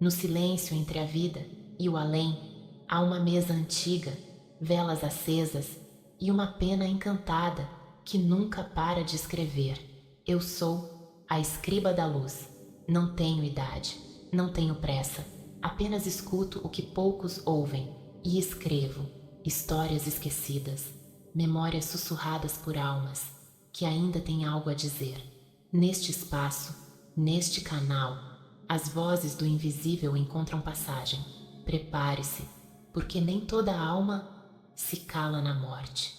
No silêncio entre a vida e o além, há uma mesa antiga, velas acesas e uma pena encantada que nunca para de escrever. Eu sou a escriba da luz. Não tenho idade, não tenho pressa. Apenas escuto o que poucos ouvem e escrevo histórias esquecidas, memórias sussurradas por almas que ainda têm algo a dizer. Neste espaço, neste canal, as vozes do invisível encontram passagem. Prepare-se, porque nem toda alma se cala na morte.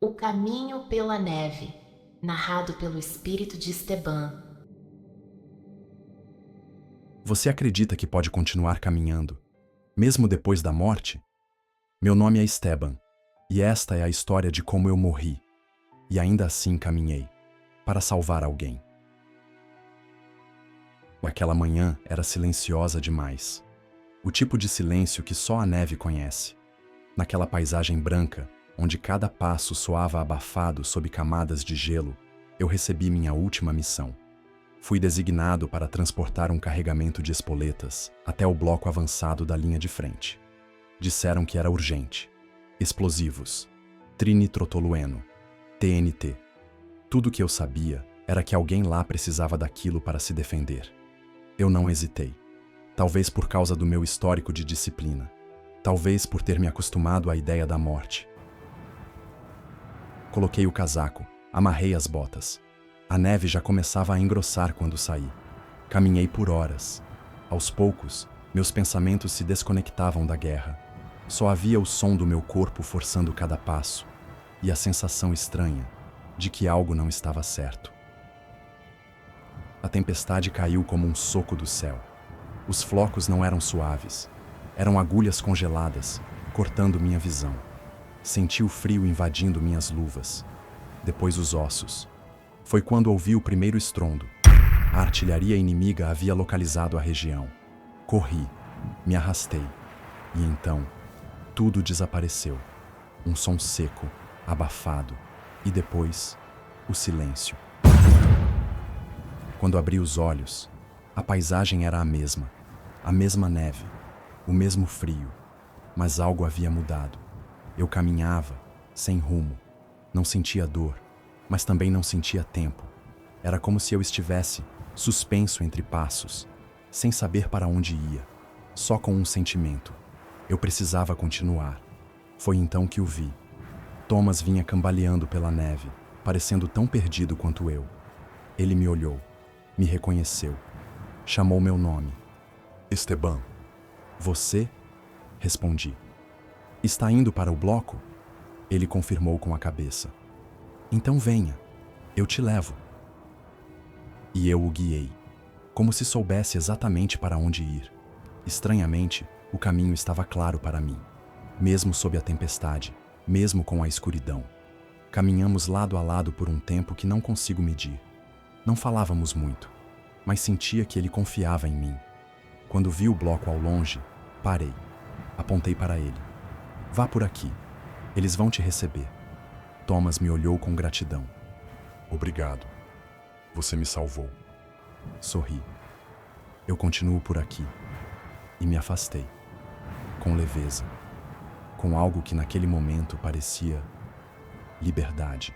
O Caminho pela Neve, narrado pelo espírito de Esteban. Você acredita que pode continuar caminhando, mesmo depois da morte? Meu nome é Esteban, e esta é a história de como eu morri, e ainda assim caminhei, para salvar alguém. Aquela manhã era silenciosa demais. O tipo de silêncio que só a neve conhece. Naquela paisagem branca, onde cada passo soava abafado sob camadas de gelo, eu recebi minha última missão. Fui designado para transportar um carregamento de espoletas até o bloco avançado da linha de frente. Disseram que era urgente. Explosivos, trinitrotolueno, TNT. Tudo que eu sabia era que alguém lá precisava daquilo para se defender. Eu não hesitei. Talvez por causa do meu histórico de disciplina. Talvez por ter me acostumado à ideia da morte. Coloquei o casaco, amarrei as botas. A neve já começava a engrossar quando saí. Caminhei por horas. Aos poucos, meus pensamentos se desconectavam da guerra. Só havia o som do meu corpo forçando cada passo e a sensação estranha de que algo não estava certo. A tempestade caiu como um soco do céu. Os flocos não eram suaves. Eram agulhas congeladas, cortando minha visão. Senti o frio invadindo minhas luvas. Depois os ossos. Foi quando ouvi o primeiro estrondo. A artilharia inimiga havia localizado a região. Corri, me arrastei. E então, tudo desapareceu. Um som seco, abafado. E depois, o silêncio. Quando abri os olhos, a paisagem era a mesma neve, o mesmo frio, mas algo havia mudado. Eu caminhava, sem rumo, não sentia dor, mas também não sentia tempo. Era como se eu estivesse suspenso entre passos, sem saber para onde ia, só com um sentimento. Eu precisava continuar. Foi então que o vi. Thomas vinha cambaleando pela neve, parecendo tão perdido quanto eu. Ele me olhou, me reconheceu, chamou meu nome. Esteban. Você? Respondi. Está indo para o bloco? Ele confirmou com a cabeça. Então venha, eu te levo. E eu o guiei, como se soubesse exatamente para onde ir. Estranhamente, o caminho estava claro para mim, mesmo sob a tempestade, mesmo com a escuridão. Caminhamos lado a lado por um tempo que não consigo medir. Não falávamos muito, mas sentia que ele confiava em mim. Quando vi o bloco ao longe, parei. Apontei para ele. Vá por aqui. Eles vão te receber. Thomas me olhou com gratidão. Obrigado. Você me salvou. Sorri. Eu continuo por aqui. E me afastei. Com leveza. Com algo que naquele momento parecia liberdade.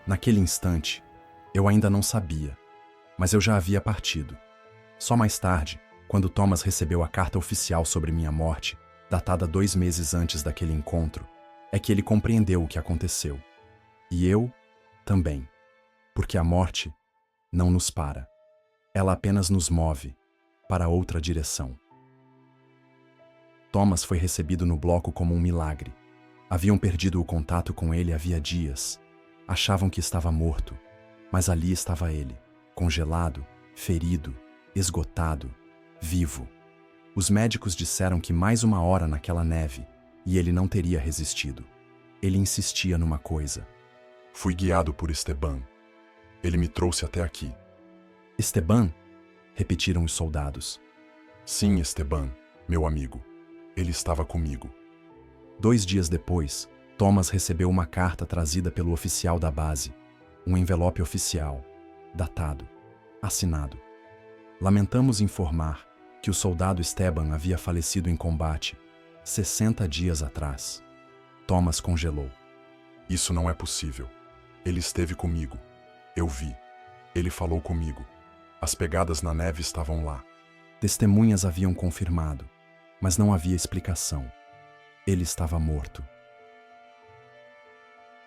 Naquele instante, eu ainda não sabia, mas eu já havia partido. Só mais tarde, quando Thomas recebeu a carta oficial sobre minha morte, datada 2 meses antes daquele encontro, é que ele compreendeu o que aconteceu. E eu também. Porque a morte não nos para. Ela apenas nos move para outra direção. Thomas foi recebido no bloco como um milagre. Haviam perdido o contato com ele havia dias. Achavam que estava morto, mas ali estava ele, congelado, ferido, esgotado, vivo. Os médicos disseram que mais 1 hora naquela neve e ele não teria resistido. Ele insistia numa coisa. Fui guiado por Esteban. Ele me trouxe até aqui. Esteban? Repetiram os soldados. Sim, Esteban, meu amigo. Ele estava comigo. 2 dias depois, Thomas recebeu uma carta trazida pelo oficial da base. Um envelope oficial, datado, assinado. Lamentamos informar que o soldado Esteban havia falecido em combate 60 dias atrás. Thomas congelou. Isso não é possível. Ele esteve comigo. Eu vi. Ele falou comigo. As pegadas na neve estavam lá. Testemunhas haviam confirmado, mas não havia explicação. Ele estava morto.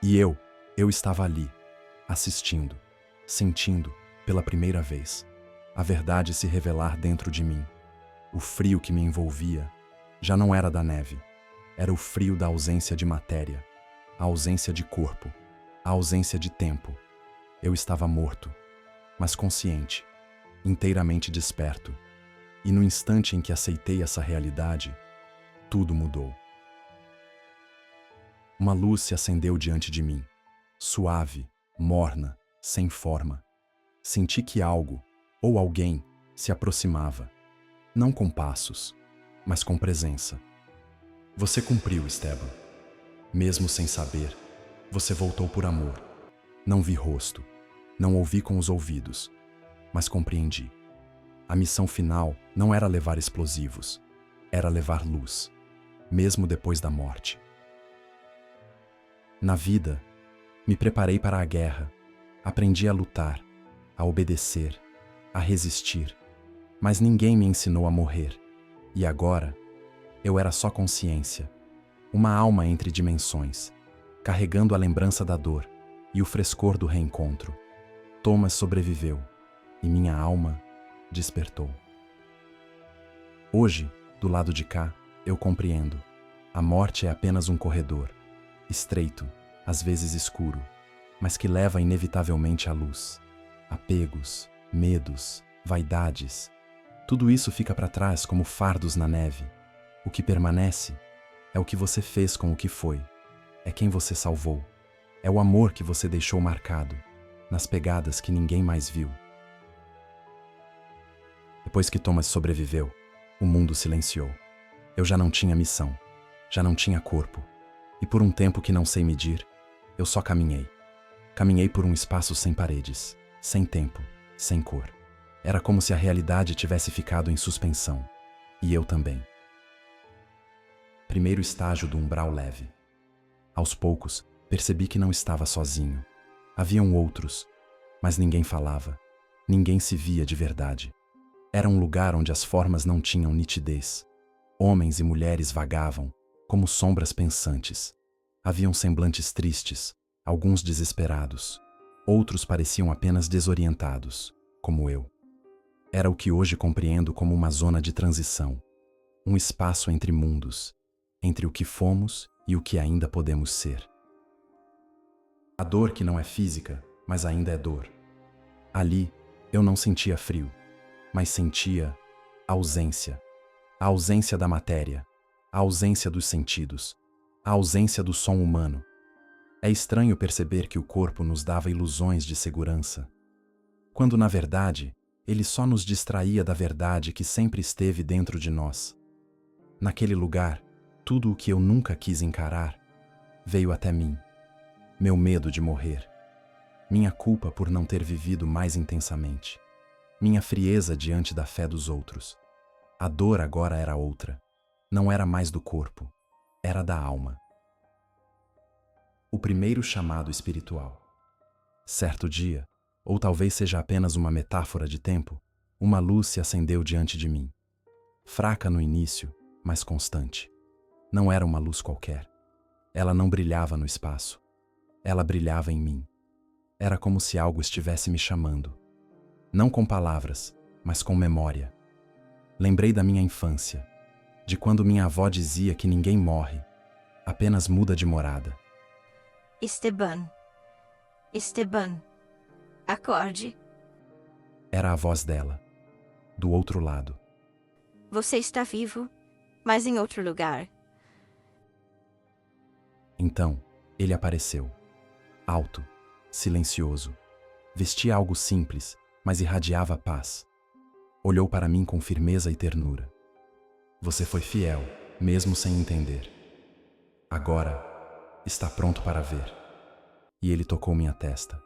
E eu estava ali, assistindo, sentindo, pela primeira vez, a verdade se revelar dentro de mim. O frio que me envolvia já não era da neve, era o frio da ausência de matéria, a ausência de corpo, a ausência de tempo. Eu estava morto, mas consciente, inteiramente desperto. E no instante em que aceitei essa realidade, tudo mudou. Uma luz se acendeu diante de mim, suave, morna, sem forma. Senti que algo, ou alguém, se aproximava, não com passos, mas com presença. Você cumpriu, Esteban. Mesmo sem saber, você voltou por amor. Não vi rosto, não ouvi com os ouvidos, mas compreendi. A missão final não era levar explosivos, era levar luz, mesmo depois da morte. Na vida, me preparei para a guerra, aprendi a lutar, a obedecer, a resistir, mas ninguém me ensinou a morrer. E agora, eu era só consciência, uma alma entre dimensões, carregando a lembrança da dor e o frescor do reencontro. Thomas sobreviveu e minha alma despertou. Hoje, do lado de cá, eu compreendo. A morte é apenas um corredor, estreito, às vezes escuro, mas que leva inevitavelmente à luz. Apegos, medos, vaidades, tudo isso fica para trás como fardos na neve. O que permanece é o que você fez com o que foi, é quem você salvou, é o amor que você deixou marcado, nas pegadas que ninguém mais viu. Depois que Thomas sobreviveu, o mundo silenciou. Eu já não tinha missão, já não tinha corpo, e por um tempo que não sei medir, eu só caminhei. Caminhei por um espaço sem paredes, sem tempo, sem cor. Era como se a realidade tivesse ficado em suspensão, e eu também. Primeiro estágio do umbral leve. Aos poucos, percebi que não estava sozinho. Haviam outros, mas ninguém falava, ninguém se via de verdade. Era um lugar onde as formas não tinham nitidez. Homens e mulheres vagavam, como sombras pensantes. Haviam semblantes tristes, alguns desesperados. Outros pareciam apenas desorientados, como eu. Era o que hoje compreendo como uma zona de transição. Um espaço entre mundos, entre o que fomos e o que ainda podemos ser. A dor que não é física, mas ainda é dor. Ali, eu não sentia frio, mas sentia ausência. A ausência da matéria, a ausência dos sentidos, a ausência do som humano. É estranho perceber que o corpo nos dava ilusões de segurança, quando na verdade, ele só nos distraía da verdade que sempre esteve dentro de nós. Naquele lugar, tudo o que eu nunca quis encarar veio até mim. Meu medo de morrer, minha culpa por não ter vivido mais intensamente, minha frieza diante da fé dos outros. A dor agora era outra, não era mais do corpo, era da alma. O primeiro chamado espiritual. Certo dia, ou talvez seja apenas uma metáfora de tempo, uma luz se acendeu diante de mim. Fraca no início, mas constante. Não era uma luz qualquer. Ela não brilhava no espaço. Ela brilhava em mim. Era como se algo estivesse me chamando. Não com palavras, mas com memória. Lembrei da minha infância, de quando minha avó dizia que ninguém morre, apenas muda de morada. Esteban, acorde. Era a voz dela, do outro lado. Você está vivo, mas em outro lugar. Então, ele apareceu, alto, silencioso. Vestia algo simples, mas irradiava paz. Olhou para mim com firmeza e ternura. Você foi fiel, mesmo sem entender. Agora, está pronto para ver. E ele tocou minha testa.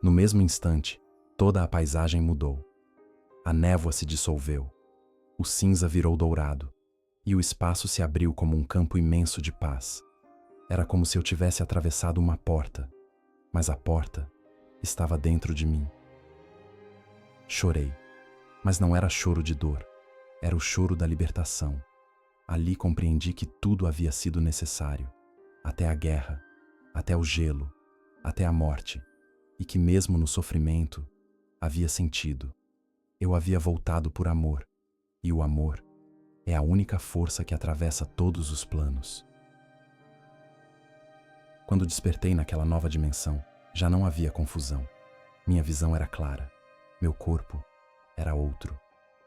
No mesmo instante, toda a paisagem mudou. A névoa se dissolveu. O cinza virou dourado. E o espaço se abriu como um campo imenso de paz. Era como se eu tivesse atravessado uma porta, mas a porta estava dentro de mim. Chorei, mas não era choro de dor, era o choro da libertação. Ali compreendi que tudo havia sido necessário, até a guerra, até o gelo, até a morte, e que mesmo no sofrimento havia sentido. Eu havia voltado por amor, e o amor é a única força que atravessa todos os planos. Quando despertei naquela nova dimensão, já não havia confusão. Minha visão era clara. Meu corpo era outro.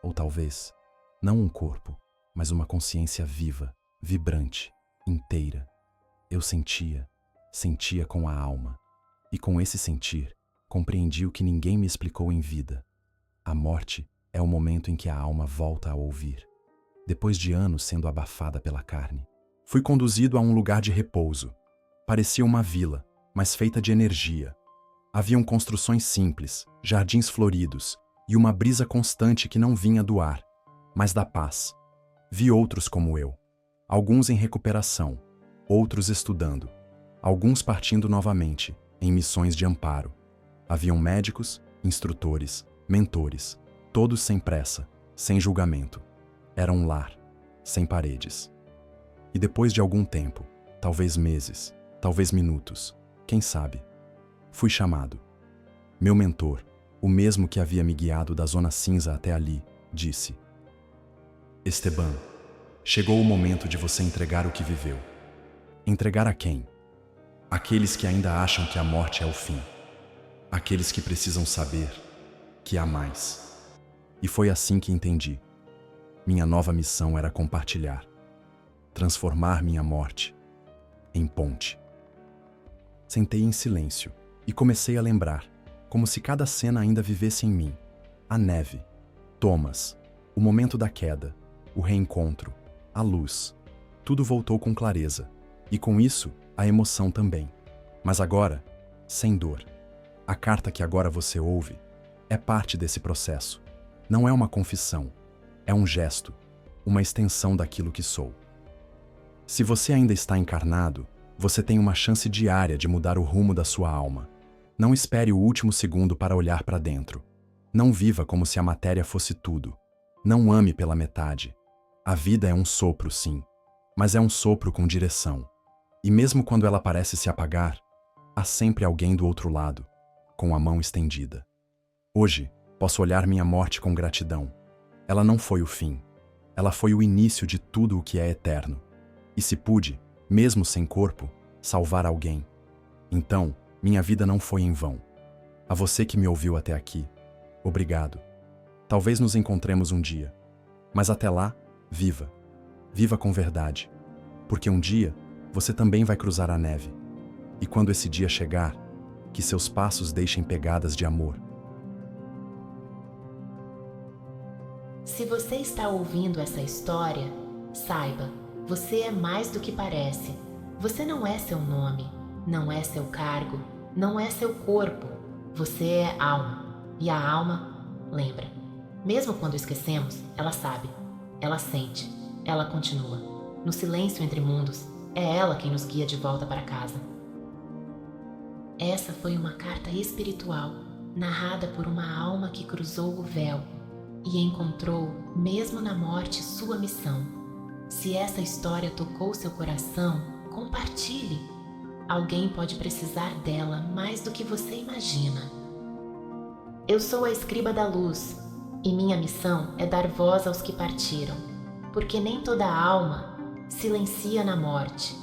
Ou talvez, não um corpo, mas uma consciência viva, vibrante, inteira. Eu sentia com a alma. E com esse sentir, compreendi o que ninguém me explicou em vida. A morte é o momento em que a alma volta a ouvir. Depois de anos sendo abafada pela carne, fui conduzido a um lugar de repouso. Parecia uma vila, mas feita de energia. Haviam construções simples, jardins floridos e uma brisa constante que não vinha do ar, mas da paz. Vi outros como eu, alguns em recuperação, outros estudando, alguns partindo novamente, em missões de amparo. Haviam médicos, instrutores, mentores, todos sem pressa, sem julgamento. Era um lar, sem paredes. E depois de algum tempo, talvez meses, talvez minutos, quem sabe, fui chamado. Meu mentor, o mesmo que havia me guiado da zona cinza até ali, disse: Esteban, chegou o momento de você entregar o que viveu. Entregar a quem? Aqueles que ainda acham que a morte é o fim. Aqueles que precisam saber que há mais. E foi assim que entendi. Minha nova missão era compartilhar, transformar minha morte em ponte. Sentei em silêncio e comecei a lembrar, como se cada cena ainda vivesse em mim. A neve, Thomas, o momento da queda, o reencontro, a luz. Tudo voltou com clareza, e com isso, a emoção também. Mas agora, sem dor. A carta que agora você ouve é parte desse processo. Não é uma confissão. É um gesto, uma extensão daquilo que sou. Se você ainda está encarnado, você tem uma chance diária de mudar o rumo da sua alma. Não espere o último segundo para olhar para dentro. Não viva como se a matéria fosse tudo. Não ame pela metade. A vida é um sopro, sim, mas é um sopro com direção. E mesmo quando ela parece se apagar, há sempre alguém do outro lado, com a mão estendida. Hoje, posso olhar minha morte com gratidão. Ela não foi o fim. Ela foi o início de tudo o que é eterno. E se pude, mesmo sem corpo, salvar alguém, então, minha vida não foi em vão. A você que me ouviu até aqui, obrigado. Talvez nos encontremos um dia. Mas até lá, viva. Viva com verdade. Porque um dia, você também vai cruzar a neve. E quando esse dia chegar, que seus passos deixem pegadas de amor. Se você está ouvindo essa história, saiba, você é mais do que parece. Você não é seu nome, não é seu cargo, não é seu corpo. Você é alma. E a alma lembra. Mesmo quando esquecemos, ela sabe, ela sente, ela continua. No silêncio entre mundos, é ela quem nos guia de volta para casa. Essa foi uma carta espiritual, narrada por uma alma que cruzou o véu e encontrou, mesmo na morte, sua missão. Se essa história tocou seu coração, compartilhe. Alguém pode precisar dela mais do que você imagina. Eu sou a escriba da luz, e minha missão é dar voz aos que partiram, porque nem toda alma silencia na morte.